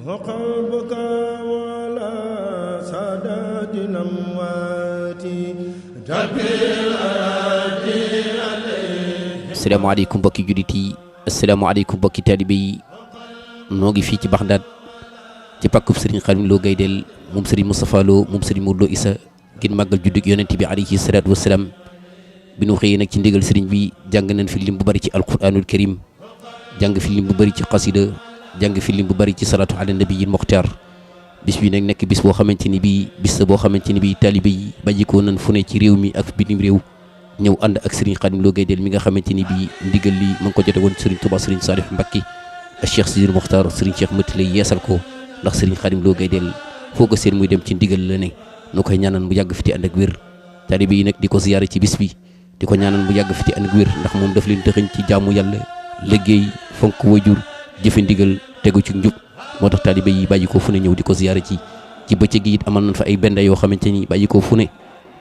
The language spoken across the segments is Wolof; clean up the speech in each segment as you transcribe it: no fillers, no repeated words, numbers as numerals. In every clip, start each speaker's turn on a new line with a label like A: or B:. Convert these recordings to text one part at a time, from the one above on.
A: وقلبك ولا سادات الأموات
B: asalaamaaleykum mbokki jullit yi asalaamaaleykum mbokki taalibe yi noo ngi fii ci Baxdaad ci pàkkub Serigne Khadim Lo Gaydel moom Serigne Moustapha Lo moom Serigne Modou Lo Issa ngir màggal juddug yonent bi alayhi salaatu wasalaam bi nu xëyee nag ci ndigal Serigne bi jàng nañ fi lim bu bari ci alquranul karim jàng fi lim bu bari ci xasida jàng fi lim bu bari ci salaatu ala nabiyil muxtaar bis bi nag nekk bis boo xamante ni bii bis la boo xamante ni bii taalibe yi bàyyikoo nañ fu ne ci réew mi ak bitim réew ñëw ànd ak Serigne Khadim Lo Gaydel mi nga xamante ni bii ndigal li ma ngi ko jote woon Serigne Touba Serigne Salif Mbacké ak Cheikh Sidil Mokhtar Serigne Cheikh Mati lay yeesal ko ndax Serigne Khadim Lo Gaydel foo ko seen muy dem ci ndigal la ne nu koy ñaanal mu yàgg fi te ànd ak wér taalibe yi nag di ko ziyaare ci bis bi di ko ñaanal mu yàgg fi te ànd ak wér ndax moom daf leen dëxëñ ci jaamu yàlla liggéey fonk wajur jëfe ndigal tegu ci njub moo tax taalibe yi bàyyi ko fu ne ñëw di ko ziyaare ci bëccëg gi it amal nañ fa ay bende yoo xamante ni bàyyi ko fu ne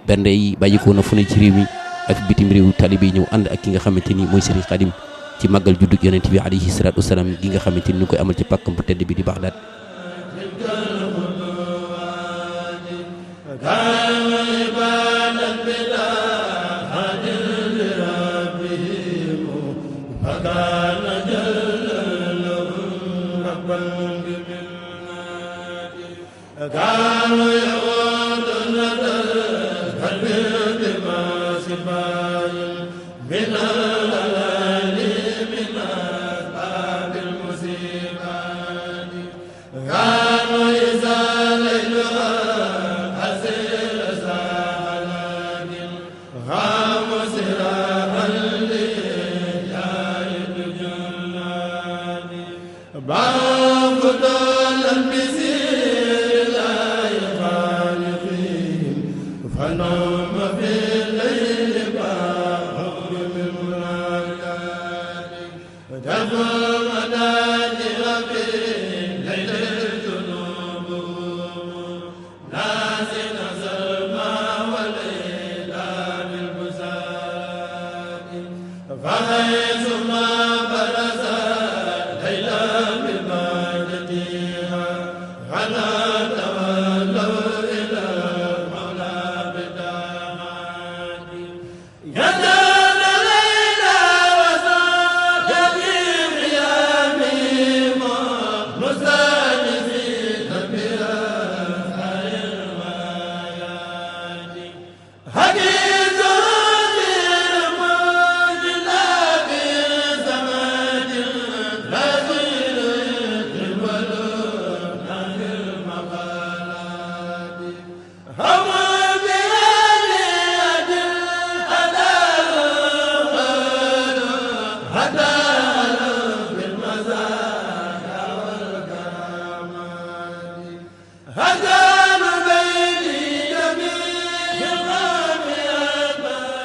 B: bende yi bàyyi ko na fu ne ci réew mi ak bitim réew taalibe yi ñëw ànd ak ki nga xamante ni mooy Serigne Khadim ci màggal juddug yonent bi alayhi salaatu wasalaam gi nga xamante ni ñu koy amal ci pàkkam bu tedd bi di Baxdaad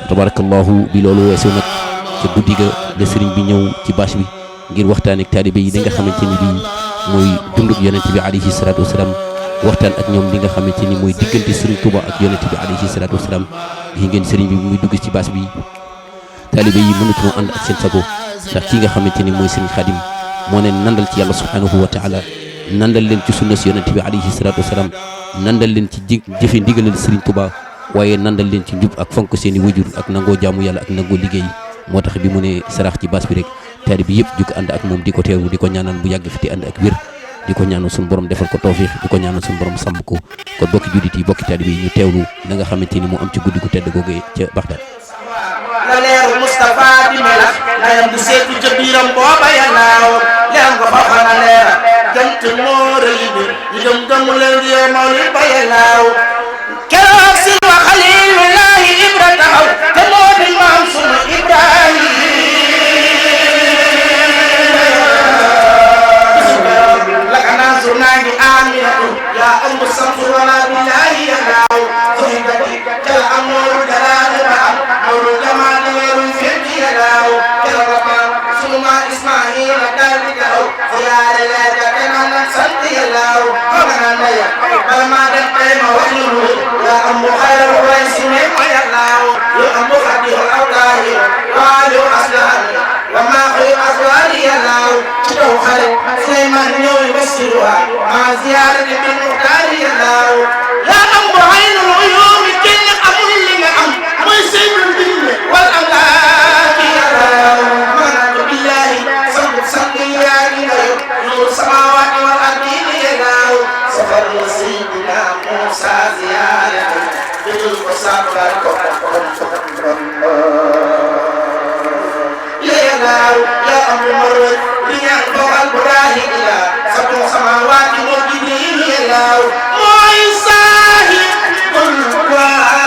B: tabarakallahu bi loolu weesoo nag ca guddi ga la sëriñ bi ñëw ci bâche bi ngir waxtaan ak taalibe yi li nga xamante ni bii mooy dundub yonent bi alayhi salaatu wasalaam waxtaan ak ñoom li nga xamante ni mooy diggante sëriñ Touba ak yonent bi alayhi salaatu wasalaam gi ngeen sëriñ bi muy dugg ci bâche bi taalibe yi mënatuñoo ànd ak seen sago ndax ki nga xamante ni mooy sëriñ Khadim moo leen nandal ci yàlla subhanahu wa taala nandal leen ci sunna si yonent bi alayhi salaatu wasalaam nandal leen ci jëfe ndigalal sëriñ Touba waaye nandal leen ci njub ak fonk seeni wajur ak nangoo jaamu yàlla ak nangoo liggéey moo tax bi mu ne sarax ci baas bi rek taalibe bi yëpp jug ànd ak moom di ko teeru di ko ñaanal bu yàgg fi te ànd ak wér di ko ñaanal suñu borom defal ko tawfiix di ko ñaanal suñu borom sàmm ko kon bokki juddit yi bokki taalibe yi ñu teewlu la nga xamante ni moo am ci guddi gu tedd googee ca Baxdaad
C: la leeru Moustapha di melax layam bu seetu ca biiram booba yanaaw leeram ko fa xana leera jant moo rëy bi ñu dem gëmu leen di yow mawlid ba yanaaw keroog si wa xalilullahi ibra taxaw te moo di maam sunu Ibrahima lakanaa su naa ngi aminatu yaa ëmb samsu wala billahi yanaaw soxibati jal amooru jalaale ba am awru jamaale weeru fekki yanaaw keroog rabbaan sunu maa Ismaila daal di taxaw ziyaare leer ga te naan nag sant yàllaaw ma naan ndaya bala maa def tey ma wax lu yaa am bu xayral way si ne ma yàllaaw yoo am bu xaddiyo awtaahi waayo aslaan wa maa xuy aswaali yàllaaw ci taw xarit Suleymaan ñëw basiruha مع زيارة بالمختار يلاو يا أم عين العيون كل أمر اللي أم ويسيب الدنيا والأملاك يلاو مرحبا بالله صل يا إلهي نور السماوات والأرضين يلاو سفر سيدنا موسى زيارة بالقصاب يا أم مرود بنيان فوق البراهي إلى سبع سماوات وجبريل يا موسى كل واحد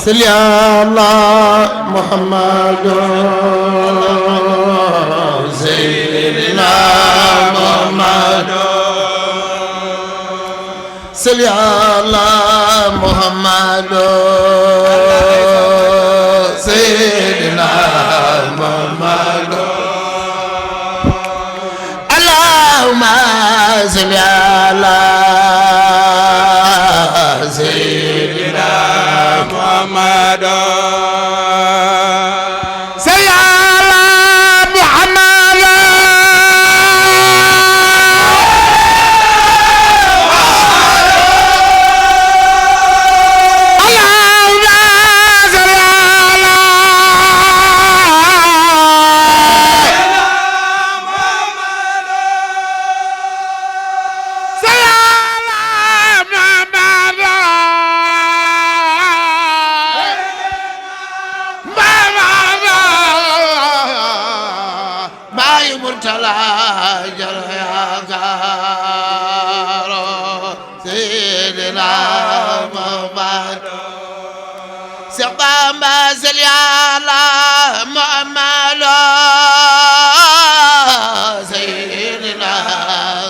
A: صل على محمد سيدنا محمد صل على محمد سيدنا محمد اللهم صل على سيدنا محمد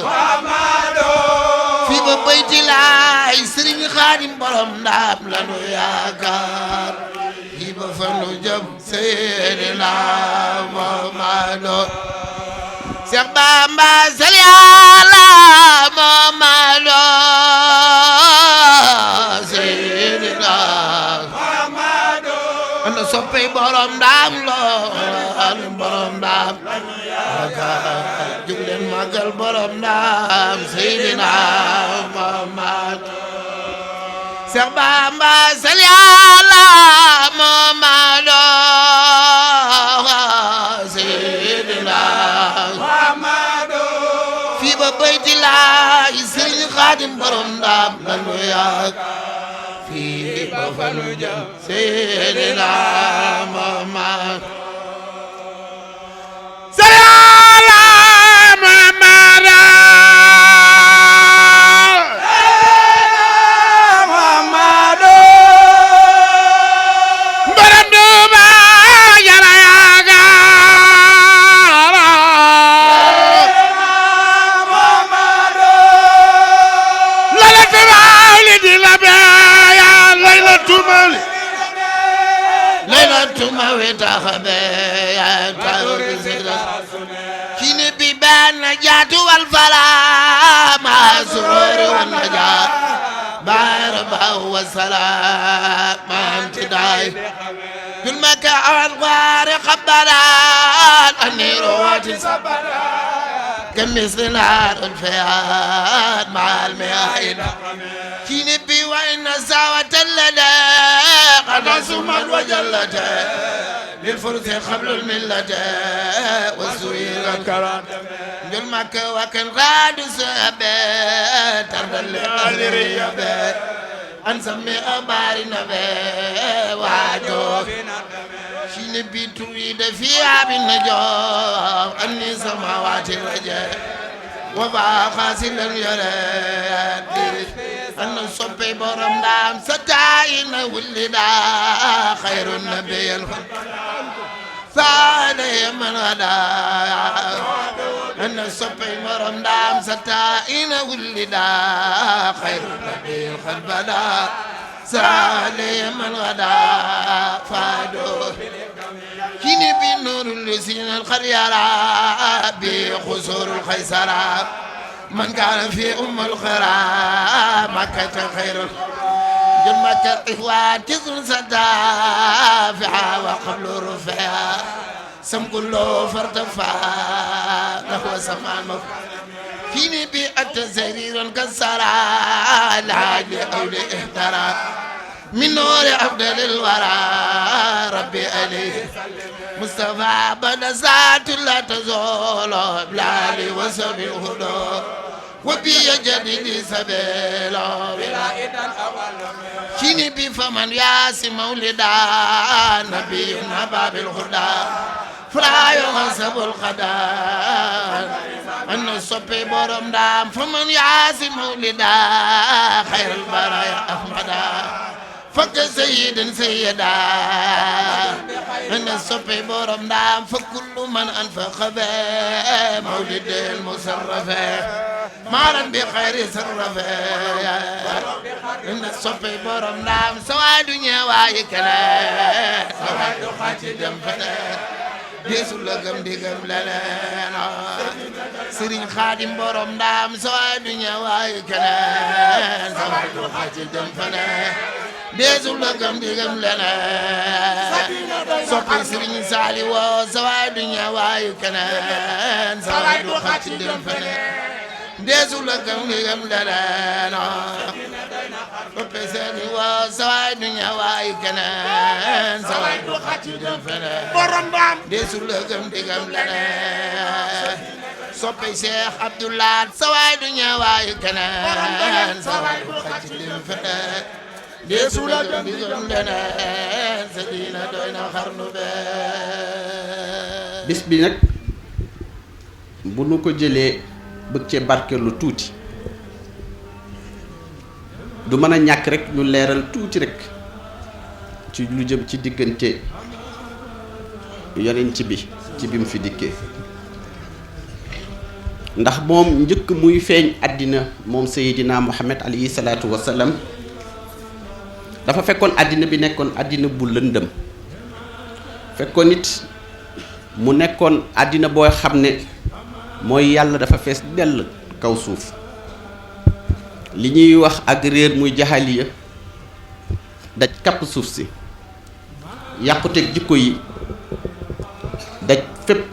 A: Muhammad ba bayti laay sëriñ Xaadim borom ndaam lanu yaakaar fii ba fa nu jëm Seydina Muhammadu Seex Bamba sali ala Muhammadu Seydina Muhammadu ana soppey borom ndaam lool borom ndaam jug leen màggal borom ndaam Seydina Muhammad Seex Bamba sali ala Muhammad Seydina Muhammad fii ba bayti laay Sëriñ Xaadim borom ndaam lanu yaak fii ba fa nu jëm Seydina Muhammad كين بيبان نجات والفلاح مع سرور والنجاة باربا والسلام مع امتداي كل مكان غارق بلال النير واتسبلا كمثل نار الفيات مع المياهين كين بي وإن ساوة اللدى قد سمت وجلته للفرس قبل الملة والسوير الكرام جل مكة وكان غاد سابت تربى اللي أنسمي أباري نبي وعدو شين بيتويد في عب النجوم أني سماوات الرجاء وبا خاسل يرد أن صبي برم دام ستاين ولدا خير النبي الخلق فعلي من غدا أن صبي برم دام ستاين ولدا خير النبي الخلق سالي من غدا فادو كيني بنور اللسين الخريارة بخسور الخيسرة من كان في أم الخرى مكة خير جل مكة إخوان تزن سدافعة وقبل رفعها سم كله فارتفع نحو سمان مفع فيني بيئة زرير كسرى العاجل أولي اهترى من نور أفضل الورى ربي عليه مصطفى بنزات لا تزول بلالي وسبي الهدى وبي جديد سبيل شيني بفمن ياسي مولدا نبي باب الهدى فلا يغصب القدر أن صبي برم دام فمن ياسي مولدا خير البرايا أحمدا فك سيد سيدا أن صبي برم دام فكل من أنفق به مولد المسرف مالا بخير سرف إن الصبي برم دام سوى دنيا وايكلا سوى دخاتي دمفنا deesul la gëm di gëm leneen Sëriñ Xaadim borom ndaam soo du ñëwaay keneen sama du xaci dem feneen deesul la gëm di gëm leneen soppi Sëriñ Saaliw soo du ñëwaay keneen sama du xaci dem feneen deesul la gëm di gëm leneen soppi Sëriñ soo du ñëwaay keneen sama du xaci dem feneen borom ndaam deesul la gëm di gëm leneen soppi Cheikh Abdoulaye sawaay du ñëwaay keneen sawaay du xaci dem feneen deesul la gëm di gëm leneen sa diina doy na xarnu bee
D: bis bi nag bu nu ko jëlee bëgg cee barkeelu tuuti du mën a ñàkk rek ñu leeral tuuti rek ci lu jëm ci diggante yonent bi ci bi mu fi dikkee ndax moom njëkk muy feeñ àddina moom Seydina Muhammad alayhi salaatu wasalaam dafa fekkoon àddina bi nekkoon àddina bu lëndëm fekkoon it mu nekkoon àddina boo xam ne mooy yàlla dafa fees dell kaw suuf li ñuy wax ak réer muy jaxaliya daj kapp suuf si yàquteeg jikko yi daj fépp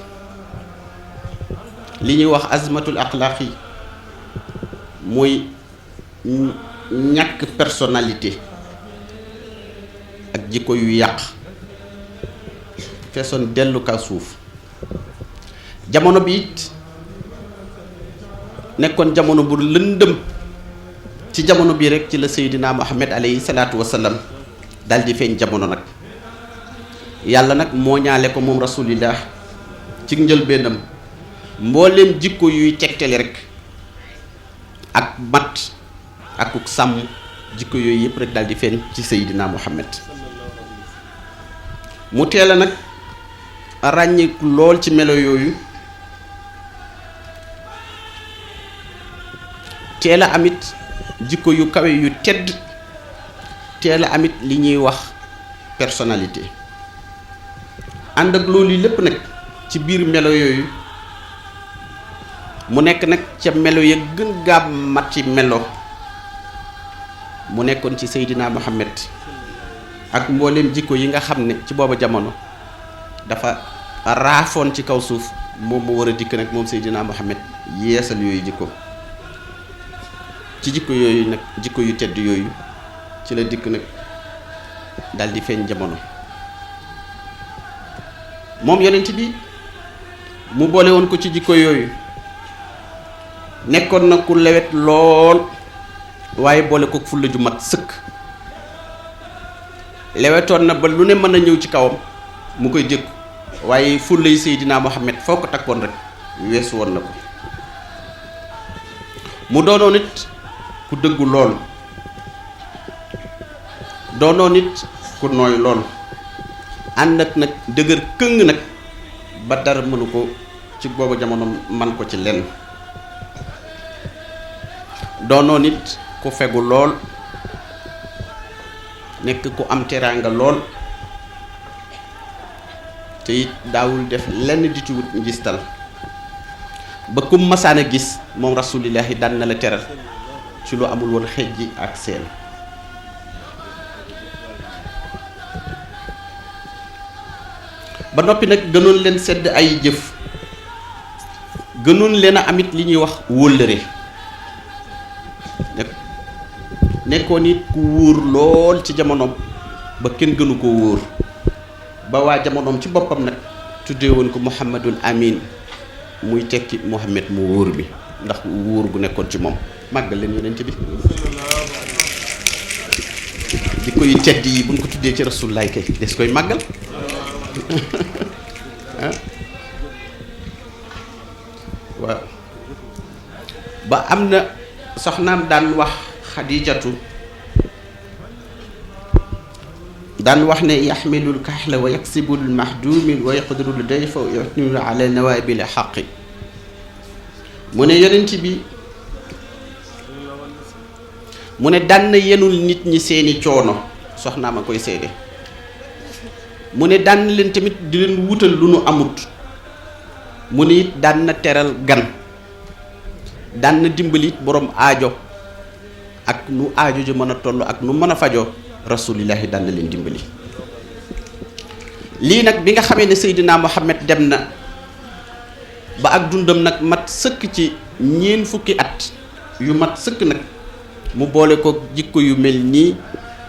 D: li ñuy wax azmatul axlaaq yi muy ñàkk personnalité ak jikko yu yàq feesoon dellu kaw suuf jamono bi it nekkoon jamono bu lëndëm ci jamono bii rek ci la Seydina Muhammad alayhi salaatu wasalaam dal di feeñ jamono nag yàlla nag moo ñaale ko moom rasulillah ci njëlbeenam mbooleem jikko yuy tegtale rek ak mat ak sàmm jikko yooyu yëpp rek dal di feeñ ci Seydina Muhammad mu teel a nag ràññiku lool ci melo yooyu teel a amit jikko yu kawe yu tedd teel a amit li ñuy wax personnalité ànd ak loolu lépp nag ci biir melo yooyu mu nekk nag ca melo ya gën gaa mat ci melo mu nekkoon ci Seydina Muhammad ak mbooleem jikko yi nga xam ne ci booba jamono dafa raafoon ci kaw suuf moom mu war a dikk nag moom Seydina Muhammad yeesal yooyu jikko ci jikko yooyu nag jikko yu tedd yooyu ci la dikk nag dal di feeñ jamono moom yonent bi mu boole woon ko ci jikko yooyu nekkoon na ku lewet lool waaye boole ko fulla ju mat sëkk lewetoon na ba lu ne mën a ñëw ci kawam mu koy jëkk waaye fulla yi Seydina Muhammad foo ko takkoon rek weesu woon na ko mu doonoon nit ku dëggu lool doonoo nit ku nooy lool ànd ak nag dëgër këng nag ba dara mënu ko ci boobu jamono man ko ci lenn doonoo nit ku fegu lool nekk ku am teraanga lool te it daawul def lenn di ci wut njistal ba ku masaan a gis moom rasulillahi daan na la teral ci lu amul woon xejji ak seen ba noppi nag gënoon leen sedd ay jëf gënoon leen a amit li ñuy wax wóllëre nekkoon it ku wóor lool ci jamonoom ba kenn gënu ko wóor ba waa jamonoom ci boppam nag tuddee woon ko Muhammadul Amin muy tekki Muhammad mu wóor bi ndax wóor gu nekkoon ci moom màggal leen yonent bi jikko yu tedd yi buñ ko tuddee ci Rasulullaay kay des koy màggal waaw ba am na soxnaam daan wax Xadijatu daan wax ne yaxmilul kaxla wa yaksibul mahdumil wa yaqdirul dayfa wa yatnul ala nawaabil xaqi mu ne yonent bi mu ne daan na yenul nit ñi seeni coono soxnaam a koy seede mu ne daan na leen tamit di leen wutal lu nu amut mu ne it daan na teral gan daan na dimbali it borom aajo ak nu aajo ju mën a toll ak nu mën a fajoo rasulillahi daan na leen dimbali lii nag bi nga xamee ne Seydina Muhammad dem na ba ak dundam nag mat sëkk ci ñeent fukki at yu mat sëkk nag mu boole ko jikko yu mel nii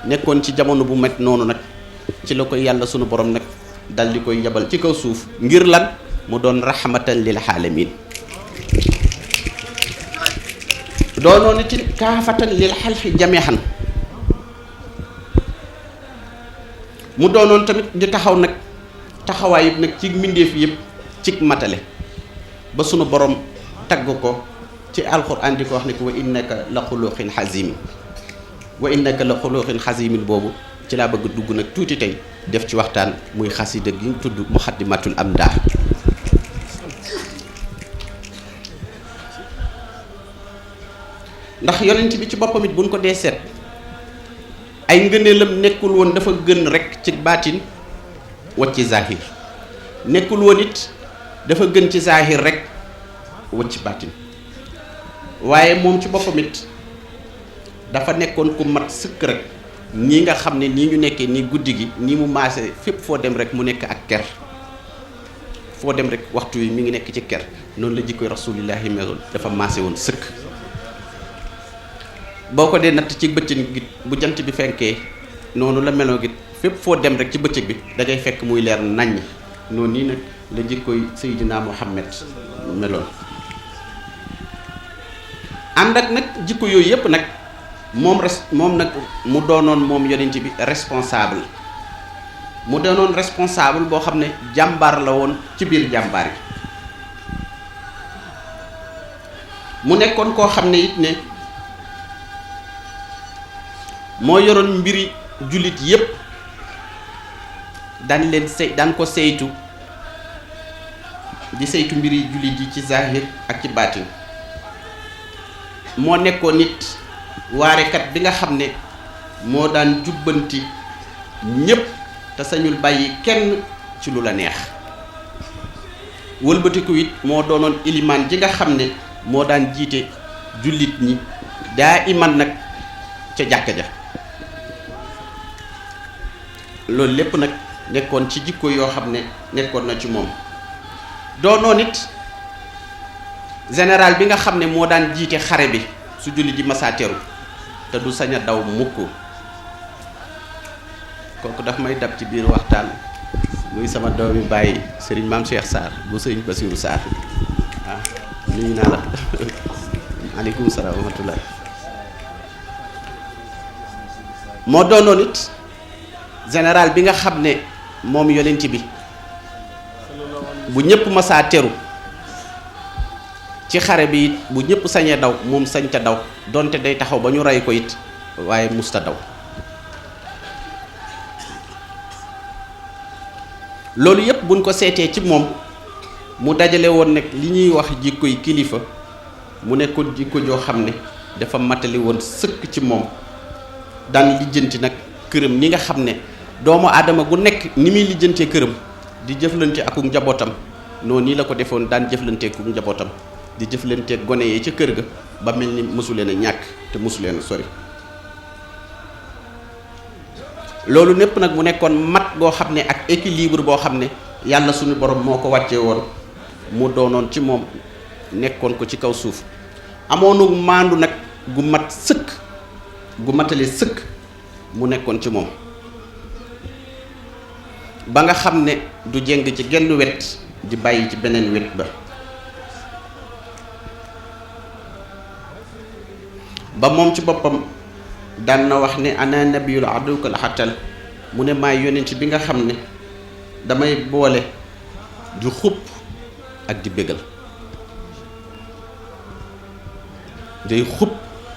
D: nekkoon ci jamono bu met noonu nag ci la koy yàlla sunu borom nag dal di koy yabal ci kaw suuf ngir lan mu doon rahmatan lil alamin doonoon ci kaafatan lil xalqi jameexan mu doonoon tamit di taxaw nag taxawaay nag ci mbindeef yëpp ci matale ba sunu borom tagg ko ci alquran di ko wax ne ko wa innaka la xuluqin xazimin wa innaka la xuluqin xazimin boobu ci laa bëgg dugg nag tuuti tey def ci waxtaan muy xasida gi tudd muxaddimatul amdah ndax yonent bi ci boppam it buñ ko dee seet ay ngëneelam nekkul woon dafa gën rek ci baatin wacc ci zahir nekkul woon it dafa gën ci zahir rek wacc ci baatin waaye moom ci boppam it dafa nekkoon ku mat sëkk rek nii nga xam ne nii ñu nekkee nii guddi gi nii mu maase fépp foo dem rek mu nekk ak ker foo dem rek waxtu wi mi ngi nekk ci ker noonu la jikkoy rasulillahi meloon dafa maase woon sëkk boo ko dee natt ci bëccëg gi bu jant bi fenkee noonu la meloo gi fépp foo dem rek ci bëccëg bi da ngay fekk muy leer naññ noonu nii nag la jikkoy Seydina Muhammad meloon ànd ak nag jikko yooyu yëpp nag moom nag mu doonoon moom yonent bi responsable mu doonoon responsable boo xam ne jàmbaar la woon ci biir jàmbaar yi mu nekkoon koo xam ne it ne moo yoroon mbiri jullit yépp daan ko saytu di saytu mbiri jullit yi ci zahir ak ci baatin moo nekkoon nit waarekat bi nga xam ne moo daan jubbanti ñépp te sañul bàyyi kenn ci lu la neex wëlbatiku it moo doonoon ilimaan ji nga xam ne moo daan jiite jullit ñi daa iman nag ca jàkka ja loolu lépp nag nekkoon ci jikko yoo xam ne nekkoon na ci moom doonoon it général bi nga xam ne moo daan jiite xare bi su jullit ji masaa teru te du sañ a daw mukk kooku daf may dab ci biir waxtaan muy sama doomi bàyyi sëriñ Maam Cheikh Sarr bu sëriñ Basiru Sarr waaw nuyu naa la aleykum salaam wa rahmatullah moo doonoon it général bi nga xam ne moom yonent bi bu ñëpp masaa teru ci xare bi it bu ñëpp sañee daw moom sañ ta daw donte day taxaw ba ñu rey ko it waaye musta daw loolu yëpp buñ ko seetee ci moom mu dajale woon nag li ñuy wax jikkoy kilifa mu nekkoon jikko joo xam ne dafa matali woon sëkk ci moom daan lijjanti nag këram ni nga xam ne doomu aadama gu nekk ni muy lijjantee këram di jëflante ak njabootam noonu nii la ko defoon daan jëflantee ak njabootam di jëflantee gone yi ca kër ga ba mel ni mësu leen a ñàkk te mësu leen a sori loolu népp nag mu nekkoon mat goo xam ne ak équilibre boo xam ne yàlla suñu borom moo ko wàccee woon mu doonoon ci moom nekkoon ko ci kaw suuf amoonu maandu nag gu mat sëkk gu matale sëkk mu nekkoon ci moom ba nga xam ne du jeng ci genn wet di bàyyi ci beneen wet ba moom ci boppam daan na wax ne ana nabiyul adukal xatal mu ne maay yonent bi nga xam ne damay boole di xupp ak di bégal day xupp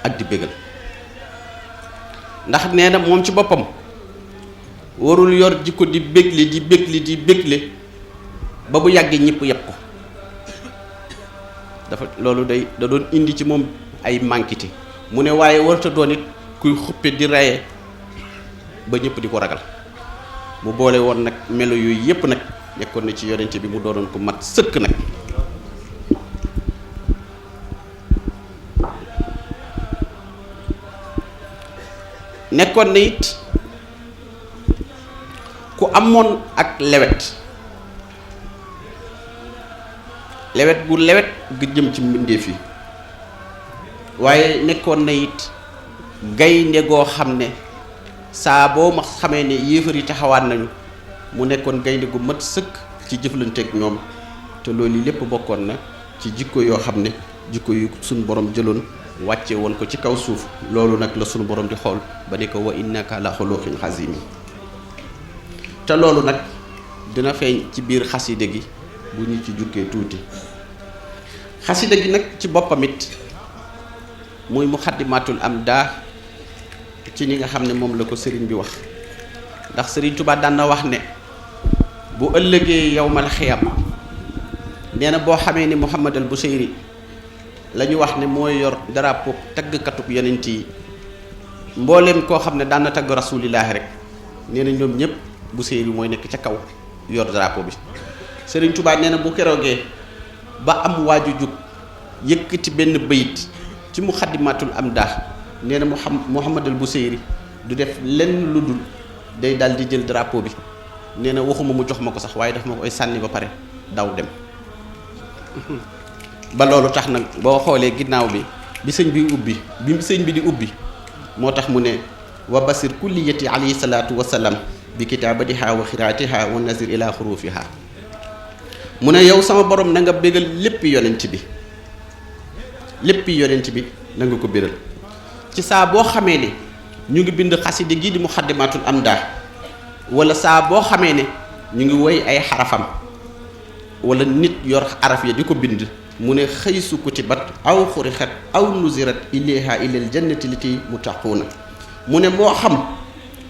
D: ak di bégal ndax nee na moom ci boppam warul yor jikko di bégle ba bu yàggee ñëpp yëpp ko dafa loolu da doon indi ci moom ay mànkite mu ne waaye warta doon it kuy xuppe di reye ba ñëpp di ko ragal mu boole woon nag melo yooyu yëpp nag nekkoon na ci yonente bi mu doonoon ko mat sëkk nag nekkoon na it ku amoon ak lewet gu lewet gu jëm ci mbindeef yi waaye nekkoon na it gaynde goo xam ne saa boo ma xamee ne yéefar yi taxawaat nañu mu nekkoon gaynde gu mat sëkk ci jëflanteeg ñoom te loolu lépp bokkoon na ci jikko yoo xam ne jikko yu suñu borom jëloon wàcce woon ko ci kaw suuf loolu nag la suñu borom di xool ba ne ko wa innaka la xuluqin azim te loolu nag dina feeñ ci biir xasida gi bu ñu ci jukkee tuuti xasida gi nag ci boppam it muy muxaddimatul amdah ci ni nga xam ne moom la ko sëriñ bi wax ndax sëriñ Tuubaa daan na wax ne bu ëllëgee yawmal xiyam nee na boo xamee ni Muhammad al Busayri la ñu wax ne mooy yor drapeau taggkatub yonent yi mbooleem koo xam ne daan na tagg rasuulillaahi rek nee na ñoom ñëpp Buseyri mooy nekk ca kaw yor drapeau bi. Serigne Touba nee na bu keroogee ba am waaju jug yëkkati benn bayit ci muxaddimatul amdah nee na Muhammadul Buseyri du def lenn lu dul day daal di jël drapeau bi nee na waxuma mu jox ma ko sax waaye daf ma koy sànni ba pare daw dem. ba loolu tax nag boo xoolee ginnaaw bi sëñ bi ubbi bi sëñ bi di ubbi moo tax mu ne wa basir kulliyati alayhi salaatu wasalaam bi kitaabatiha wa xiraatiha wa nazir ila xurufiha mu ne yow sama borom na nga bégal léppi yonent bi na nga ko béral ci saa boo xamee ne ñu ngi bind xaside gii di muxaddimatul amdah wala saa boo xamee ne ñu ngi woy ay xarafam wala nit yor araf ya di ko bind mu ne xëy su kutibat aw xurixat aw nuzirat ilayha ilal jannati lati muttaquuna mu ne moo xam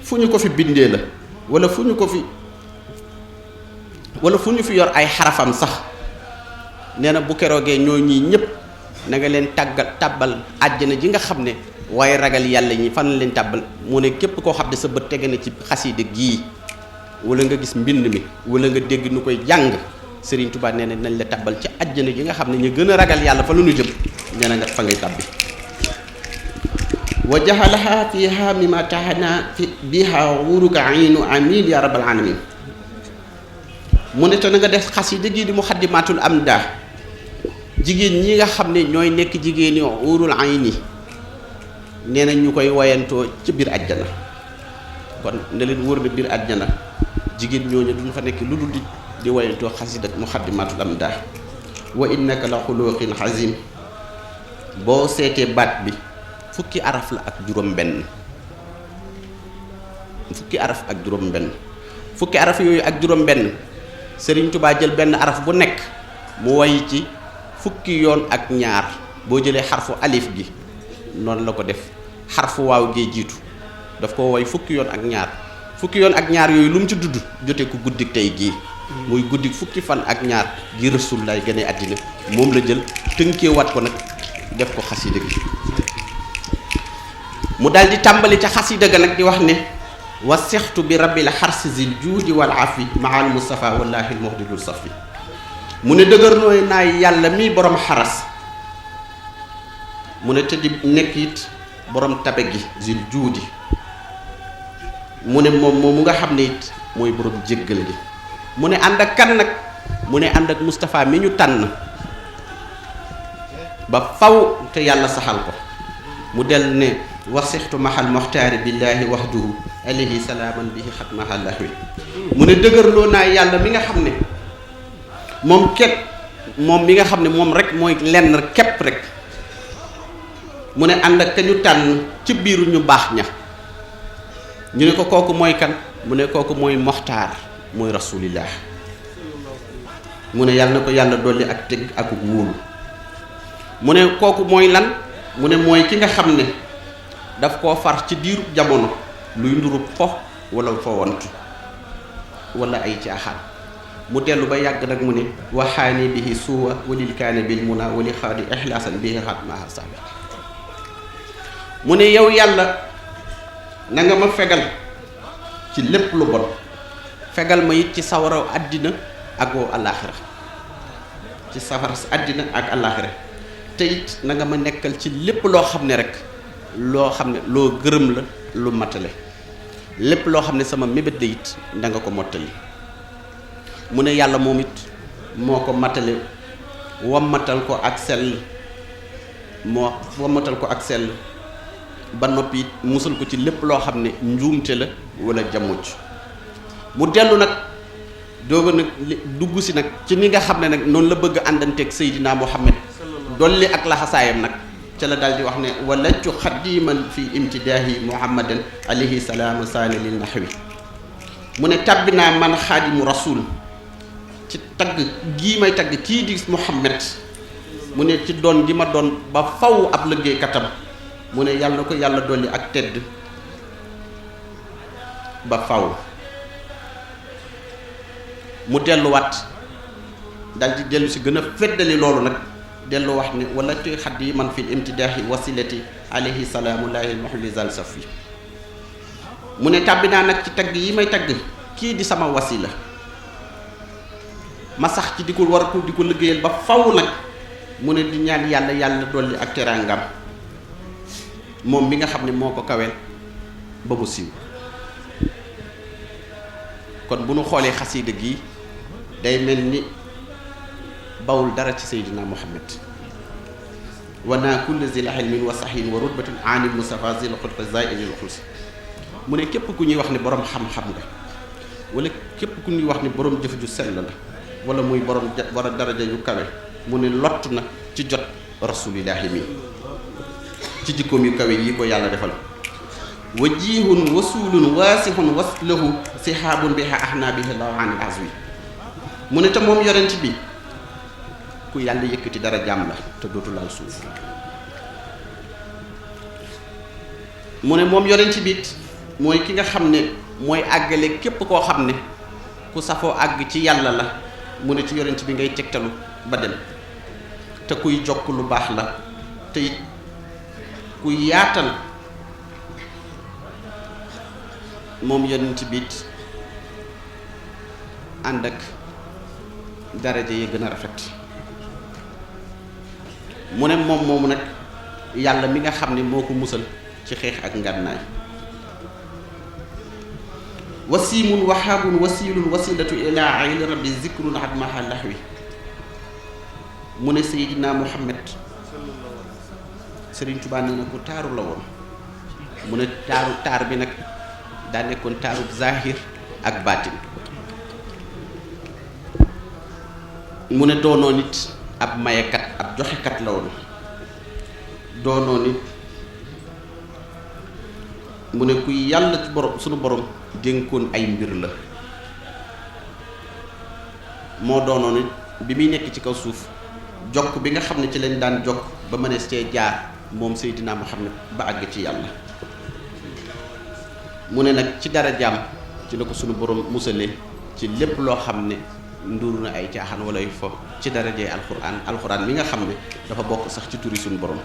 D: fu ñu ko fi bindee la wala fu ñu fi yor ay xarafam sax nee na bu keroogee ñoo ñii ñëpp na nga leen tàbbal àjjana ji nga xam ne waaye ragal yàlla ñi fan leen tàbbal mu ne képp koo xam ne sa bët tege na ci xasida gii wala nga gis mbind mi wala nga dégg nu koy jàng Serigne Touba nee na nañ la tàbbal ci àjjana ji nga xam ne ñu gën a ragal yàlla fa lu ñu jëm nee na nga fa ngay tàbbi wa jaxalaha fiha mima taxana fi biha wuruka aynu amin ya rabbal alamin mu ne te na nga def xasida gii di muxaddimatul amdah jigéen ñi nga xam ne ñooy nekk jigéeni urul ayni nee na ñu koy woyantoo ci biir àjjana kon ne leen wóor na biir àjjana jigéen ñooñu duñ fa nekk lu dul di woyantoo xasida muxaddimatul amdah wa innaka la xuluqin azim boo seetee baat bi fukki araf la ak juróom benn fukki araf yooyu ak juróom benn Serigne Touba jël benn araf bu nekk mu woy ci fukki yoon ak ñaar boo jëlee xarfu alif gi noonu la ko def xarfu waaw gee jiitu daf ko woy fukki yoon ak ñaar yooyu lu mu ci dudd jotee ko guddik tey gii muy guddik fukki fan ak ñaar gi Rasul lay gane àddina moom la jël tënkee wat ko nag def ko xasida gi mu daal di tàmbali ca xasida ga nag di wax ne wa sextu bi rabbil xarsi zil juudi wal afi maal mustafa wallahi al muhdidul safi mu ne dëgër nooy naay yàlla mii borom xaras mu ne te di nekk it borom tabe gi zil juudi mu ne moom mu nga xam ne it mooy borom jéggal gi mu ne ànd ak kan nag mu ne ànd ak Moustapha mi ñu tànn ba faw te yàlla saxal ko mu del ne wasixtu mahal moxtaari billaahi waxduhu alayhi salaaman bihi xat mahal lahwi mu ne dëgërloo naa yàlla mi nga xam ne moom mi nga xam ne moom rek mooy lenn képp rek mu ne ànd ak ka ñu tànn ci biiru ñu baax ña ñu ne ko kooku mooy kan mu ne kooku mooy moxtaar mooy rasulillah mu ne yàlla na ko yàlla dolli ak teg ak wóolu mu ne kooku mooy lan mu ne mooy ki nga xam ne daf koo far ci diiru jamono luy ndurub fo wala fowantu wala ay caaxaan mu dellu ba yàgg nag mu ne waxaani bihi suuwa walil kaane bil muna wali xaadi ixlaasan bihi xaat maha sabi mu ne yow yàlla na nga ma fegal ci lépp lu bon fegal ma it ci sawaraw àddina ak wow àllaaxira ci safara àddina ak àllaaxira te it na nga ma nekkal ci lépp loo xam ne rek loo xam ne loo gërëm la lu matale lépp loo xam ne sama mébét la it da nga ko mottali mu ne yàlla moom it moo ko matale wammatal ko ak sell ba noppi it musal ko ci lépp loo xam ne njuumte la wala jamuj mu dellu nag dooga nag dugg si nag ci ni nga xam ne nag noonu la bëgg àndanteeg Seydina Muhammad dolli ak laxasaayam nag ca la daal di wax ne walajtu xadiman fi imtidaahi muhammadan alayhi salaam saani lil nahwi mu ne tàbbi naa man xaadimu rasul ci tagg gii may tagg kii di Muhammad mu ne ci doon gi ma doon ba faw ab liggéeykatam mu ne yàlla na ko yàlla dolli ak tedd ba faw mu delluwaat dal di dellu si gën a feddali loolu nag dellu wax ne wala tuy xadd yi man fil imtidaahi wasilati alayhi salaamullahi almuhli zal safi mu ne tàbbi naa nag ci tagg yi may tagg kii di sama wasila ma sax ci di ko war ko di ko liggéeyal ba faw nag mu ne di ñaan yàlla yàlla dolli ak teraangam moom mi nga xam ne moo ko kaweel ba mu siiw kon bu nu xoolee xasiida gi day mel ni bawul dara ci Seydina Muhammad wana kulli zil ilmin wa sahin wa rutbatin anil mustafa zil xulqi zainil xulsi mu ne képp ku ñuy wax ni borom xam-xam nga wala képp ku ñuy wax ni borom jëf ju sell la wala muy borom war a daraja yu kawe mu ne lott na ci jot rasulillahi mi ci jikkoom yu kawe yi ko yàlla defal wajihun wasulun waasihun waslahu sihaabun biha ahna bihi law anil azwi mu ne te moom yonent bi ku yàlla yëkkati dara jàmm la te dootu laal suuf mu ne moom yonent bi mooy ki nga xam ne mooy àggale képp koo xam ne ku safoo àgg ci yàlla la mu ne ci yonent bi ngay tegtalu ba dem te kuy jokk lu baax la te it kuy yaatal moom yonent bi ànd ak daraja yi gën a rafet mu ne moom moomu nag yàlla mi nga xam ne moo ko musal ci xeex ak ngànnaay wasiimun wahaabun wasilun wasilatu ila ayli rabbi zikrun admaha lahwi mu ne Seydina Muhammad Sëriñ Tuubaa nee na ku taaru la woon mu ne taar bi nag daa nekkoon taaru zahir ak baatin mu ne doonoo nit ab mayekat ab joxekat la woon doonoo nit mu ne kuy yàlla ci borom sunu borom dénkoon ay mbir la moo doonoon nit bi muy nekk ci kaw suuf jokk bi nga xam ne ci leen daan jokk ba mënees cee jaar moom Seydina Muhammad ba àgg ci yàlla mu ne nag ci dara jaam ci la ko sunu borom musalee ci lépp loo xam ne nduuru na ay caaxaan wala yu fo ci darajee alxuraan mi nga xam ne dafa bokk sax ci turi sunu borom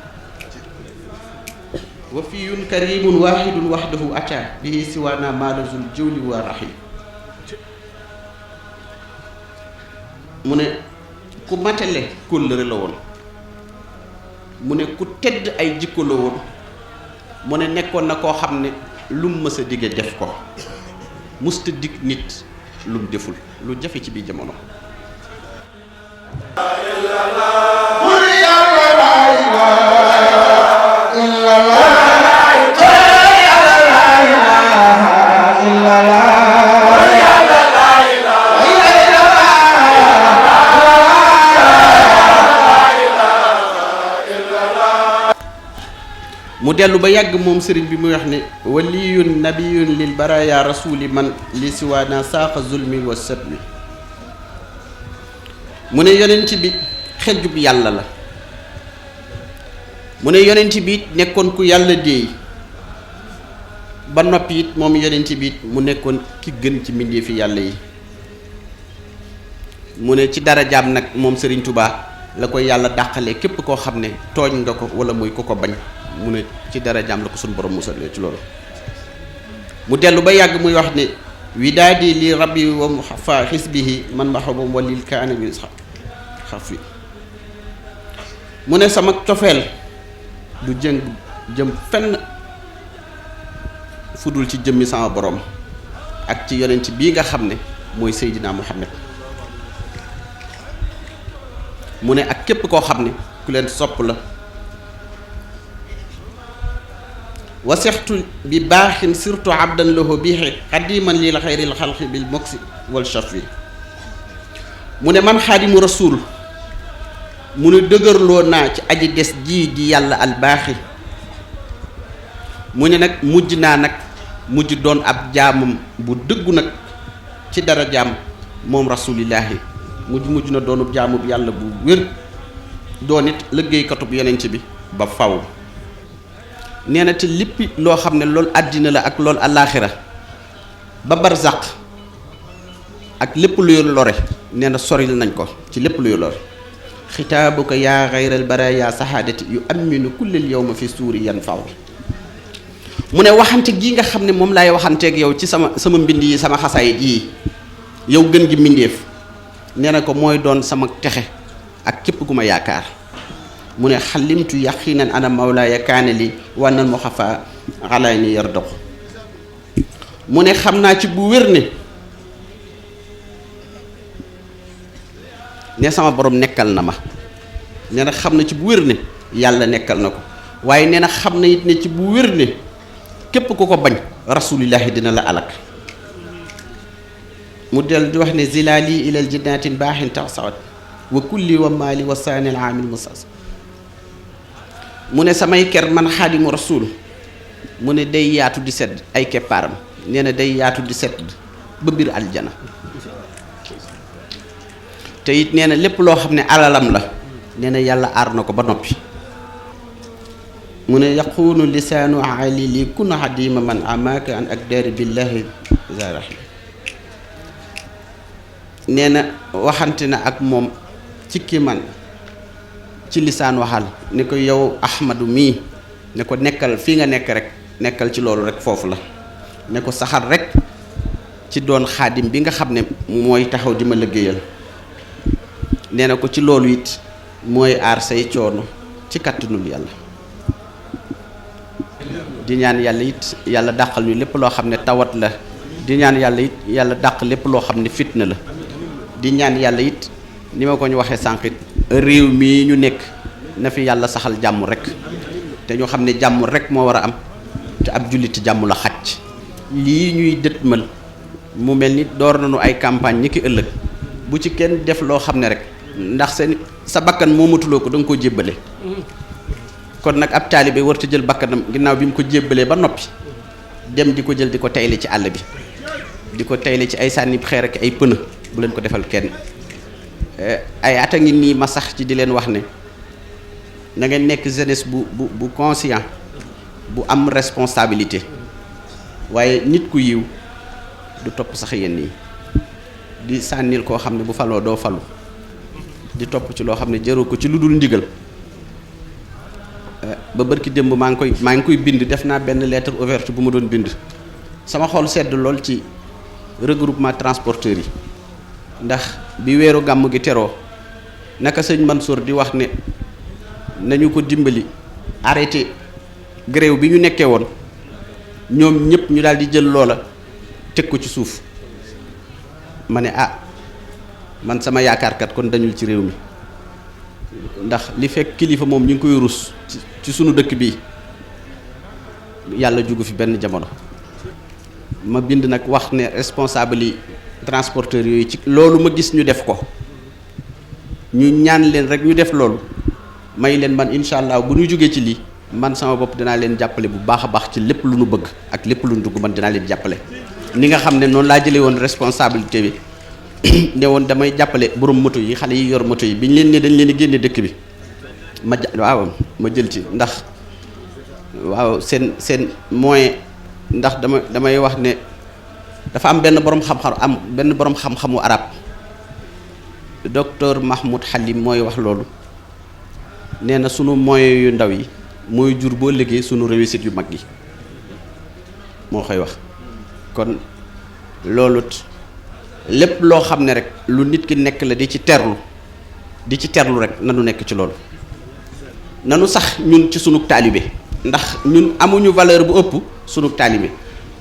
D: wa fiyun karimun wahidun wahdahu ata bihi siwana malazul jawli wa rahim mu ne ku matale kóllëre la woon mu ne ku tedd ay jikko la woon mu ne nekkoon na koo xam ne lu mu mës a digge def ko musta dig nit lu mu deful lu jafe ci biir jamono mu dellu ba yàgg moom sëriñ bi muy wax ne waliyun nabiyun lil baraya rasuli man li siwaana saaqa zulmi wa satmi mu ne yonent bi xel jub yàlla la mu ne yonent bi it nekkoon ku yàlla déey ba noppi it moom yonent bi it mu nekkoon ki gën ci mbindeefi yàlla yi mu ne ci darajaam nag moom sëriñ Touba la koy yàlla dàqalee képp koo xam ne tooñ nga ko wala muy ku ko bañ mu ne ci darajaam la ko suñu borom musalee ci loolu mu dellu ba yàgg muy wax ne widaadi li rabbi wa fa xisbihi man maxabum walil kaana bi xafi mu ne sama cofeel du jëm fenn fudul ci jëmmi sama borom ak ci yonent bii nga xam ne mooy Seydina Muhammad mu ne ak képp koo xam ne ku leen sopp la wasextu bi baaxin surtout abdan lahu biixi xadiman lil xayril xalqi bil moksi wal shafi mu ne man xaadimu rasul mu ne dëgërloo naa ci aji des ji di yàlla albaaxi mu ne nag mujj naa nag mujj doon ab jaamam bu dëggu nag ci dara jaam moom rasulillahi mujj na doonub jaamub yàlla bu wér doon it liggéeykatub yonent bi ba faw nee na te léppi loo xam ne loolu àddina la ak loolu àllaaxira ba barzaq ak lépp luy lore nee na soril nañ ko ci lépp luy lore xitaabuka yaa xayral baraya saxaadati yu aminu kullal yawma fi suuri yan faw mu ne waxante gii nga xam ne moom laay waxanteeg yow ci sama mbind yi sama xasaayit yii yow gën gi mbindeef nee na ko mooy doon sama texe ak képp gu ma yaakaar mu ne xalimtu yaqinan ana mawlaaya kaane li wànnal mu xafa xalaay ni yar dox mu ne xam naa ci bu wér ne sama borom nekkal na ma nee na xam na ci bu wér ne yàlla nekkal na ko waaye nee na xam na it ne ci bu wér ne képp ku ko bañ rasulillahi dina la alak mu del di wax ne zilaali ilal jannatin baaxin taxsawat wa kulli wa maali wa saanil aamil musas mu ne samay ker man xaadimu rasul mu ne day yaatu di sedd ay keppaaram nee na day yaatu di sedd ba biir aljana te it nee na lépp loo xam ne alalam la nee na yàlla aar na ko ba noppi mu ne yaquunu lisaanu alili kun xadima man amaaka an akdaari billahi zarahim nee na waxante na ak moom ci kii man ci lisaan waxal ne ko yow ahmadu mii ne ko nekkal fii nga nekk rek nekkal ci loolu rek foofu la ne ko saxal rek ci doon xaadim bi nga xam ne mooy taxaw di ma liggéeyal nee na ko ci loolu it mooy aar say coono ci kàttanul yàlla di ñaan yàlla it yàlla dàqal ñu lépp loo xam ne tawat la di ñaan yàlla it yàlla dàq lépp loo xam ne fitna la di ñaan yàlla it ni ma ko ñu waxee sànq it réew mii ñu nekk na fi yàlla saxal jàmm rek te ñu xam ne jàmm rek moo war a am te ab jullit jàmm la xaj lii ñuy dëtmal mu mel ni door nañu ay campagne ñi ki ëllëg bu ci kenn def loo xam ne rek ndax sa bakkan moomatuloo ko da nga ko jébbale kon nag ab taalibe warta jël bakkanam ginnaaw bi mu ko jébbalee ba noppi dem di ko jël di ko tayle ci àll bi di ko tayle ci ay sànni xeer ak ay pëna bu leen ko defal kenn ay at a ngi nii ma sax ci di leen wax ne na ngeen nekk jeunesse bu conscient bu am responsabilité waaye nit ku yiw du topp sax yenn yi di sànnil koo xam ne bu faloo doo falu di topp ci loo xam ne jëru ko ci lu dul ndigal ba bërki démb maa ngi koy bind def naa benn lettre ouverte bu ma doon bind sama xol sedd lool ci regroupement transporteurs yi ndax bi weeru gàmm gi teroo naka sëñ Mansour di wax ne nañu ko dimbali arrêté grève bi ñu nekkee woon ñoom ñëpp ñu daal di jël loola teg ko ci suuf ma ne man sama yaakaarkat kon dañul ci réew mi ndax li fekk kilifa moom ñu ngi koy rus ci sunu dëkk bi yàlla jugu fi benn jamono ma bind nag wax ne responsable yi transporteurs yooyu ci loolu ma gis ñu def ko ñu ñaan leen rek ñu def loolu may leen man incha allah bu ñu jógee ci lii man sama bopp dinaa leen jàppale bu baax a baax ci lépp lu nu bëgg ak lépp lu nu dugg man dinaa leen jàppale ni nga xam ne noonu laa jëlee woon responsabilité bi ne woon damay jàppale borom moto yi xale yi yor moto yi bi ñu leen ne dañ leen di génne dëkk bi ma jël ci ndax waaw seen moyen ndax damay wax ne dafa am benn borom xam-xamu arab docteur Mahmoud Halim mooy wax loolu nee na sunu moyen yu ndaw yi mooy jur boo liggéey sunu réussite yu mag yi moo koy wax kon loolu lépp loo xam ne rek lu nit ki nekk la di ci terlu rek nanu nekk ci loolu nanu sax ñun ci sunu taalibe ndax ñun amuñu valeur bu ëpp sunu taalibe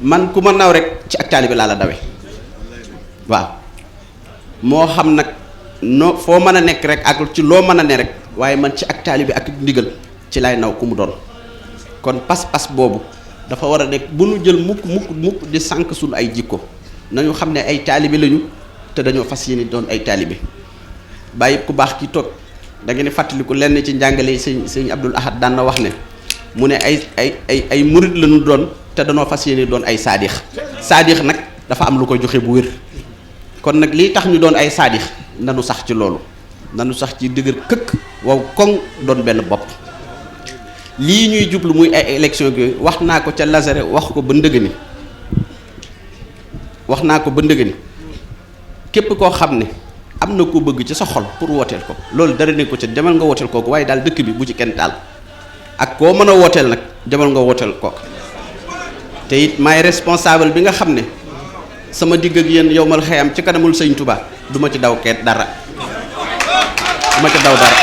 D: man ku ma naw rek ci ak taalibe laa la dawe waaw moo xam nag foo mën a nekk rek ak ci loo mën a ne rek waaye man ci ak taalibe ak ndigal ci lay naw ku mu doon kon pas-pas boobu dafa war a nekk bu nu jël mukk di sànq sunu ay jikko nañu xam ne ay taalibe lañu te dañoo fas yéene doon ay taalibe bàyyi ku baax ki toog da ngeen di fàttaliku lenn ci njàngale yi sëñ Abdul Ahad daan na wax ne mu ne ay murid lañu doon te dañoo fas yéene doon ay saadix nag dafa am lu ko joxe bu wér kon nag lii tax ñu doon ay saadix nanu sax ci loolu nanu sax ci dëgër këkk wow koŋ doon benn bopp lii ñuy jublu muy ay élection yooyu wax naa ko ca Lazare wax ko ba ndëgg ni képp koo xam ne am na ko bëgg ci sa xol pour wooteel ko loolu dara ne ko ca demal nga wooteel kooku waaye daal dëkk bi bu ci kenn taal ak koo mën a wooteel nag demal nga wooteel kooku te it maay responsable bi nga xam ne sama digg ak yéen yow mal xëyam ci kanamul sëñ Touba du ma ci daw kenn dara du ma ci daw dara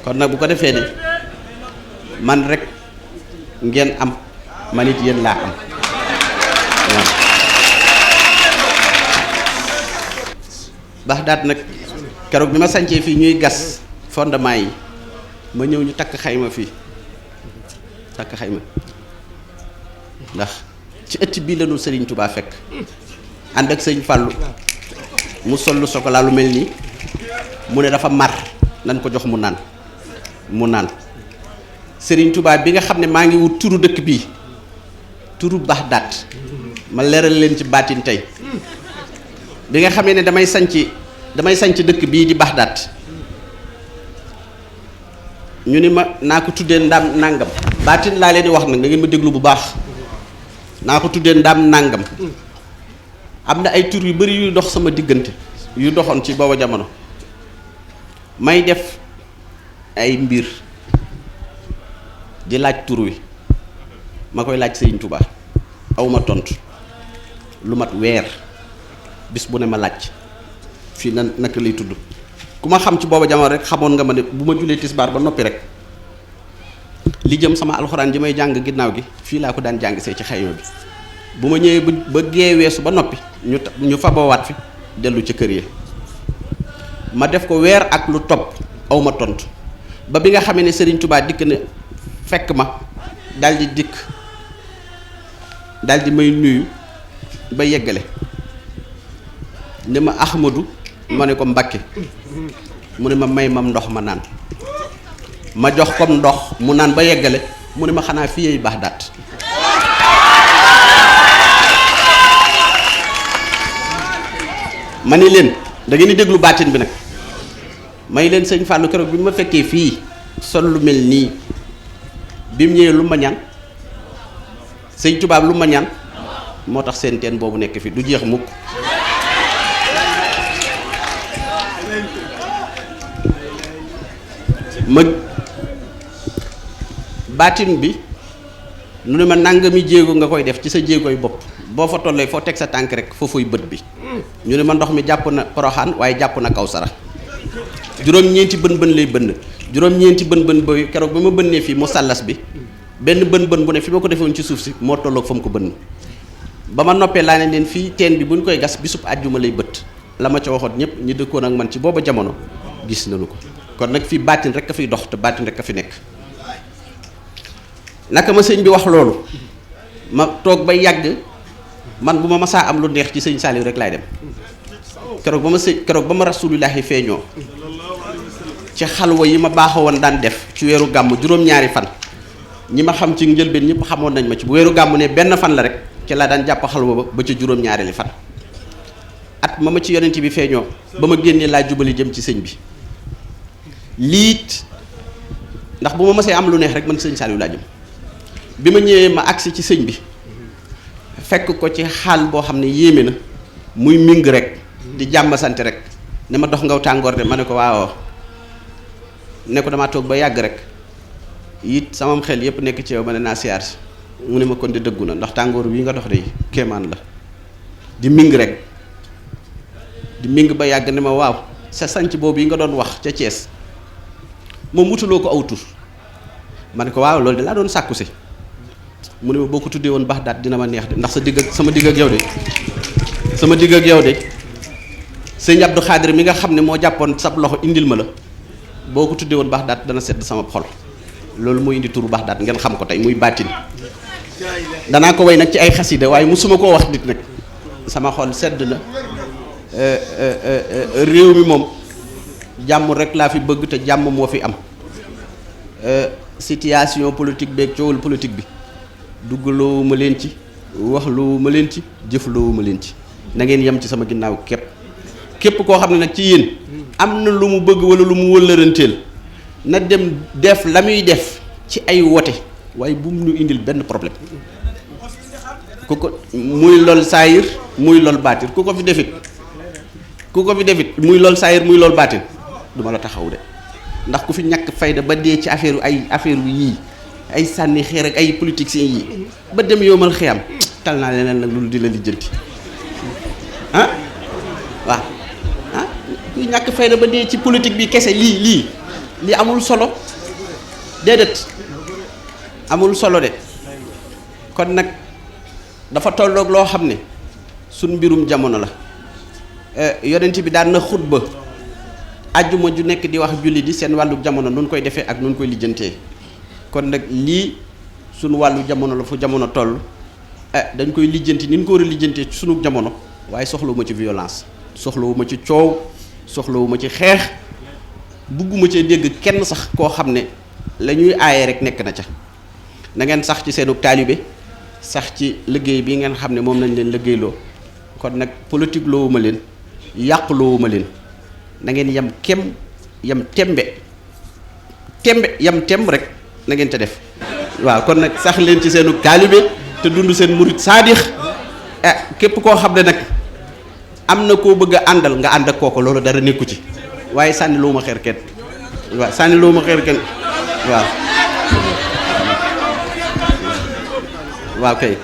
D: kon nag bu ko defee ne man rek ngeen am man it yéen laa am waaw Baxdaad nag keroog bi ma sancee fii ñuy gas fondement yi ma ñëw ñu takk xayma fii takk xayma ndax ci ëtt bii lañu Sëriñ Touba fekk ànd ak sëñ Fallou mu sol lu sokolaa lu mel nii mu ne dafa mar nañ ko jox mu naan Sëriñ Touba bi nga xam ne maa ngi wut turu dëkk bii turu Baxdaad ma leeral leen ci baatin tey bi nga xamee ne damay sanc dëkk bii di Baxdaad ñu ni ma naa ko tuddee ndaam nàngam baatin laa leen di wax nag da ngeen ma déglu bu baax naa ko tuddee ndaam nàngam am na ay tur yu bari yu dox sama diggante yu doxoon ci booba jamono may def ay mbir di laaj tur wi ma koy laaj Sëriñ Touba awma tontu lu mat weer bis bu ne ma laaj fii naka lay tudd ku ma xam ci booba jamono rek xamoon nga ma ne bu ma julee tisbaar ba noppi rek li jëm sama alxuraan ji may jàng ginnaaw gi fii laa ko daan jàng see ci xayma bi bu ma ñëwee ba gee weesu ba noppi ñu fabawaat fi dellu ci kër yi ma def ko weer ak lu topp awma tontu ba bi nga xamee ne Sëriñ Touba dikk ne fekk ma daldi dikk daldi may nuyu ba yeggale ne ma Ahmadou ma ne ko Mbakke mu ne ma may mam ndox ma naan ma jox ko ndox mu naan ba yeggale mu ne ma xanaa fii yey Baxdaad ma ni leen da ngeen di déglu baatin bi nag may leen sëñ Fallou keroog bi ma fekkee fii sol lu mel nii bi mu ñëwee lu ma ñaan sëñ tubaab lu ma ñaan moo tax seen teen boobu nekk fi du jeex mukk ma baatin bi nu ne ma nangami jéego nga koy def ci sa jéegoy bopp boo fa tollee foo teg sa tànk rek foofuy bët bi ñu ne ma ndox mi jàpp na Poroxaan waaye jàpp na Kawsara juróom-ñeenti bën lay bënn juróom-ñeenti bën booy keroog ba ma bënnee fii mu sàllas bi benn bën bu ne fi ma ko defoon ci suuf si moo tolloog fa mu ko bënn ba ma noppee laa ne leen fii teen bi bu ñu koy gas bisub àjjuma lay bët la ma ca waxoon ñëpp ñi dëkkoon ak man ci booba jamono gis nañu ko kon nag fii baatin rek a fiy dox te baatin rek a fi nekk naka ma sëñ bi wax loolu ma toog ba yàgg man bu ma masaa am lu neex ci sëñ Saliou rek laay dem keroog ba ma rasulillahi feeñoo ci xalwa yi ma baaxoo woon daan def ci weeru gàmm juróom-ñaari fan ñi ma xam ci njëlbeen ñëpp xamoon nañ ma ci bu weeru gàmm ne benn fan la rek ci laa daan jàpp xalwa ba ca juróom-ñaareeli fan at ma ci yonent bi feeñoo ba ma génnee laa jubali jëm ci sëñ bi liit ndax bu ma mësee am lu neex rek man sëñ Saliou laa jëm bi ma ñëwee ma agsi ci sëñ bi fekk ko ci xaal boo xam ne yéeme na muy ming rek di jàmm sant rek ne ma dox ngaw tàngoor de ma ne ko waaw ne ko damaa toog ba yàgg rek it samam xel yépp nekk ci yow ma ne naa siyaar si mu ne ma kon di dëggu na ndax tàngoor wi nga dox de kéemaan la di ming rek di ming ba yàgg ne ma waaw sa sanc boobu yi nga doon wax ca Thiès moom wutuloo ko aw tur ma ne ko waaw loolu de laa doon sàkku si mu ne ma boo ko tuddee woon Baxdaad dina ma neex de ndax sama digg ak yow de sëñ Abdou Khadir mi nga xam ne moo jàppoon sab loxo indil ma la boo ko tuddee woon Baxdaad dana sedd sama xol loolu moo indi turu Baxdaad ngeen xam ko tey muy baatin danaa ko way nag ci ay xasida waaye musuma koo wax nit nag sama xol sedd na réew mi moom jàmm rek laa fi bëgg te jàmm moo fi am situation politique beeg coowul politique bi duggaloo ma leen ci waxloo ma leen ci jëfloo ma leen ci na ngeen yem ci sama ginnaaw képp koo xam ne nag ci yéen am na lu mu bëgg wala lu mu wëllëranteel na dem def la muy def ci ay wote waaye bu mu ñu indil benn problème ku ko muy lool saayir muy lool baatin ku ko fi defit muy lool saayir muy lool baatin duma la taxaw de ndax ku fi ñàkk fayda ba dee ci affaire yii ay sànni xeer ak ay politiciens yii ba dem yoomal xiyam tal naa leneen nag loolu di la lijjanti ah waaw ah kuy ñàkk fayda ba dee ci politique bi kese lii amul solo déedéet amul solo de kon nag dafa tolloog loo xam ne suñ mbirum jamono la yonent bi daan na xutba ajjuma ju nekk di wax julli di seen wàllu jamono nun koy defee ak nun koy lijjantee kon nag lii suñu wàllu jamono la fu jamono toll dañ koy lijjanti ni ñu ko war a lijjantee ci sunu jamono waaye soxlawuma ci violence soxlawuma ci coow soxlawuma ci xeex bugguma cee dégg kenn sax koo xam ne la ñuy aaye rek nekk na ca na ngeen sax ci seenu taalibe sax ci liggéey bi ngeen xam ne moom nañ leen liggéeyloo kon nag politique loowuma leen yàq loowuma leen na ngeen yem temb rek na ngeen ca def waaw kon nag sax leen ci seenu taalibe te dund seen murit saadix képp koo xam ne nag am na koo bëgg a àndal nga ànd ak kooku loolu dara nekku ci waaye sànni loo ma xeer kenn waaw sànni loo ma xeer kenn waaw kay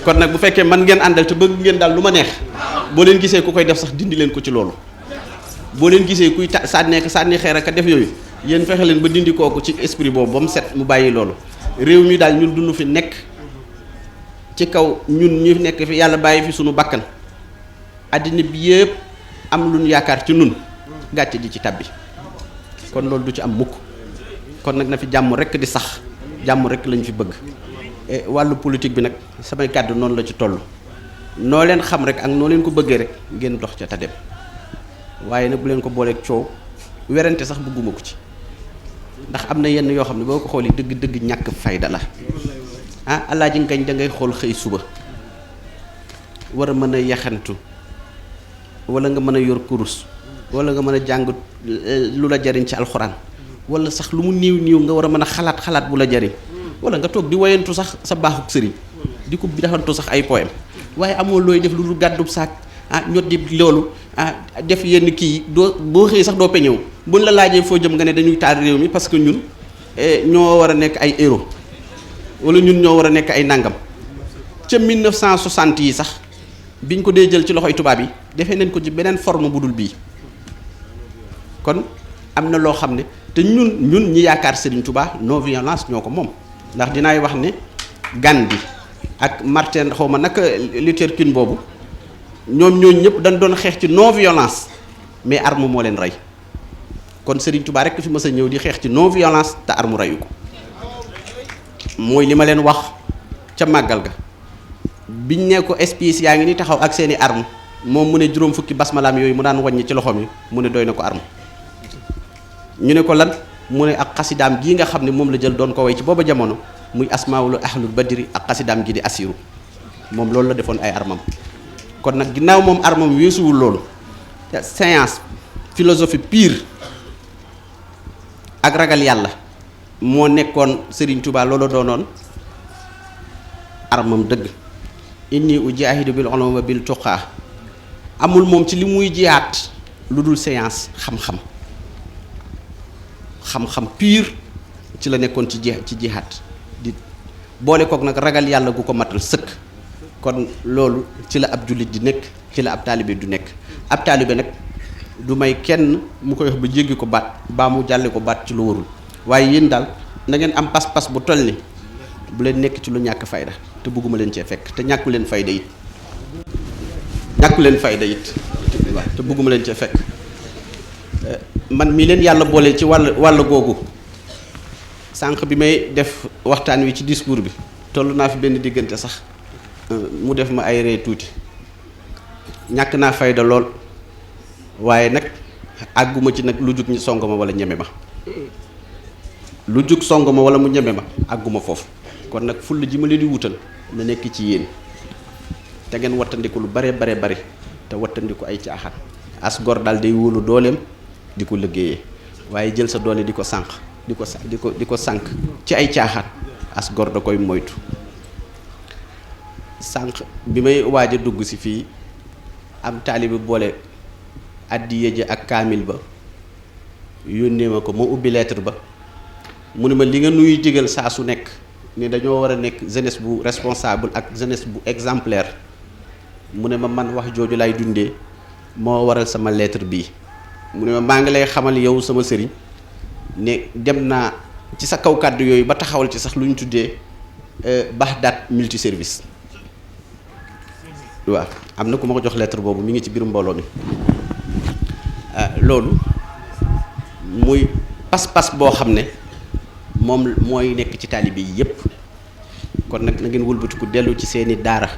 D: kon nag bu fekkee man ngeen àndal te bëgg ngeen daal lu ma neex boo leen gisee ku koy def sax dindi leen ko ci loolu boo leen gisee kuy sànni xeer ak a def yooyu yéen fexe leen ba dindi kooku ci esprit boobu ba mu set mu bàyyi loolu réew mi daal ñun dund fi nekk ci kaw ñun ñu nekk fi yàlla bàyyi fi sunu bakkan àddina bi yëpp am lu ñu yaakaar ci nun gàcce di ci tabbi kon loolu du ci am mukk kon nag na fi jàmm rekk di sax jàmm rekk lañu fi bëgg wàllu politique bi nag samay kàddu noonu la ci toll noo leen xam rek ak noo leen ko bëggee rek ngeen dox ca ta dem waaye nag bu leen ko booleeg coow werante sax bëgguma ko ci ndax am na yenn yoo xam ne boo ko xoolee dëgg ñàkk fayda la alaaji ngañ da ngay xool xëy suba war a mën a yaxantu wala nga mën a yor kurus wala nga mën a jàng lu la jariñ ci alxuraan wala sax lu mu niiw nga war a mën a xalaat bu la jariñ wala nga toog di woyantu sax sa baaxuk sëriñ di ko defantu sax ay poème waaye amoo looy def lu dul gàddub saak ñot di loolu def yenn kii doo boo xëyee sax doo peñew buñ la laajee foo jëm nga ne dañuy taal réew mi parce que ñun ñoo war a nekk ay héros wala ñun ñoo war a nekk ay nangam ca 1960 yi sax biñ ko dee jël ci loxoy tubaab yi defee nañ ko ci beneen forme bu dul bii kon am na loo xam ne te ñun ñi yaakaar Serigne Touba non violence ñoo ko moom ndax dinaay wax ne Gandhi ak Martin xaw ma naka Luther King boobu ñooñu ñëpp dañ doon xeex ci non violence mais arme moo leen rey kon Serigne Touba rek fi mës a ñëw di xeex ci non violence te arme reyu ko mooy li ma leen wax ca màggal ga biñ ne ko espèce yaa ngi ni taxaw ak seeni arme moom mu ne juróom fukki basmalaam yooyu mu daan wàññi ci loxoom yi mu ne doy na ko arme ñu ne ko lan mu ne ak xasidaam gii nga xam ne moom la jël doon ko way ci booba jamono muy asmaawul ahlul badri ak xasidaam gi di asiru moom loolu la defoon ay armam kon nag ginnaaw moom armam weesuwul loolu science philosophie pure ak ragal yàlla moo nekkoon Serigne Touba loolu doonoon armam dëgg inni ujaahidu bil ulumi wa bil tuqaa amul moom ci li muy jiyaat lu dul science xam-xam pur ci la nekkoon ci jihaat di boole kook nag ragal yàlla gu ko matal sëkk kon loolu ci la ab jullit di nekk ci la ab taalibe du nekk ab taalibe nag du may kenn mu koy wax ba jéggi ko baat baa mu jàlle ko baat ci lu warul waaye yéen daal na ngeen am pas-pas bu toll ni bu leen nekk ci lu ñàkk fayda te bëgguma leen cee fekk te ñàkku leen fayda it waaw te bëgguma leen cee fekk man mii leen yàlla boole ci wàll googu sànq bi may def waxtaan wi ci discours bi toll naa fi benn diggante sax mu def ma ay ree tuuti ñàkk naa fayda lool waaye nag àgguma ci nag lu jug song ma wala ñeme ma lu jug song ma wala mu ñeme ma àgguma foofu kon nag fulla ji ma leen di wutal na nekk ci yéen te ngeen wattandiku lu bare te wattandiku ay caaxaan as gor daal day wóolu dooleem di ko liggéeyee waaye jël sa doole di ko sànq di ko sànq ci ay caaxaan as gor da koy moytu. sànq bi may waaj a dugg si fii am taalibe boole addiya ji ak kaamil ba yónnee ma ko ma ubbi lettre ba mu ne ma li nga nuy digal saa su nekk ni dañoo war a nekk jeunesse bu responsable ak jeunesse bu exemplaire mu ne ma man wax jooju lay dundee moo waral sama lettre bii. mu ne ma maa ngi lay xamal yow sama sëriñ ne dem naa ci sa kaw kàddu yooyu ba taxawal ci sax lu ñu tuddee Baxdaat multi service. waaw am na ku ma ko jox lettre boobu mi ngi ci biir mbooloo mi loolu muy pas-pas boo xam ne moom mooy nekk ci taalibe yi yépp kon nag na ngeen wëlbatiku dellu ci seeni daara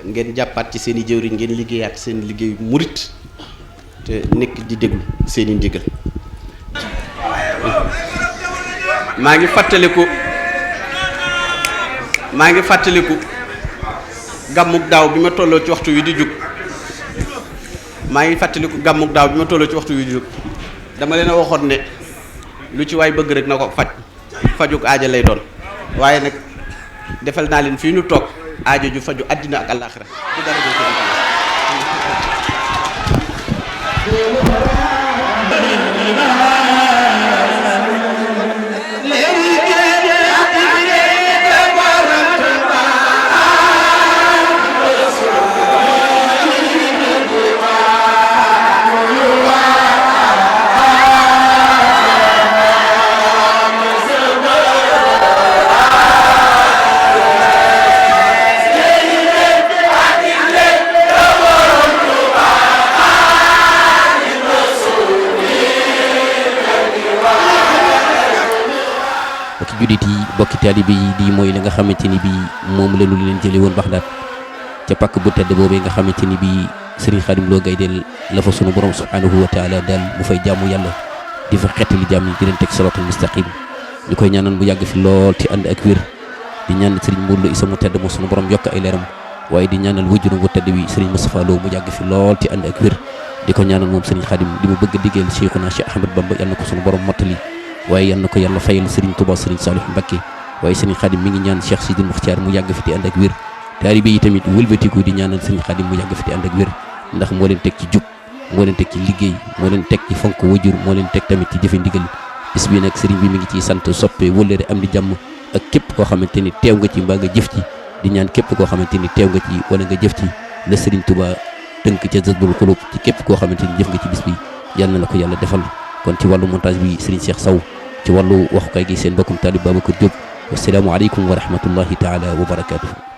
D: ngeen jàppaat ci seeni jëwriñ ngeen liggéeyaat seen liggéeyu murit te nekk di déglu seeni ndigal. maa ngi fàttaliku gàmmug daaw bi ma tolloo ci waxtu wi di jug dama leen a waxoon ne lu ci waay bëgg rek na ko fajuk aaja lay doon waaye nag defal naa leen fii nu toog aajo ju faju àddina ak àllaaxira ci dara
B: juddit yi bokki taalibe yi di mooy la nga xamante ni bii moom la ñu leen jële woon Baxdaad ca pàkk bu tedd boobee nga xamante ni bii Serigne Khadim Lo Gaydel la fa sunu borom subhanahu wa taala daal mu fay jaamu yàlla di fa xettali jaam yi di leen teg siraatal mustaqim ñu koy ñaanal bu yàgg fi lool te ànd ak wér di ñaan Serigne Modou Lo Issa mu tedd mo sunu borom yokk ay leeram waaye di ñaanal wajjuram bu tedd wi Serigne Moustapha Lo mu yàgg fi lool te ànd ak wér di ko ñaanal moom Serigne Khadim di mu bëgg a diggeel Cheikhuna Cheikh Ahmed Bamba yàlla na ko sunu borom mottali waaye yal na ko yàlla fayal Serigne Touba Serigne Saliou Mbacké waaye Serigne Khadim mi ngi ñaan Cheikh Sidil Muxtaar mu yàgg fi te ànd ak wér taalibe yi tamit wëlbatiku di ñaanal Serigne Khadim mu yàgg fi te ànd ak wér ndax moo leen teg ci jub moo leen teg ci liggéey moo leen teg ci fonk wajur moo leen teg tamit ci jëfe ndigal bis bi nag Serigne bi mi ngi ciy sant soppe wëllëre am di jàmm ak képp koo xamante ni teew nga ci mbaa nga jëf ci di ñaan képp koo xamante ni teew nga ci wala nga jëf ci la Serigne Touba tënk ca Jazbul Xulub ci képp koo xamante ni jëf nga ci bis bi yàlla na la ko yàlla defal kon ci wàllu montage bi Serigne Cheikh Sow ci wàllu waxukaay gi seen bokkum taalib Babacar Diop wassalaamu aleykum wa rahmatullahi taala wa barakaatuhu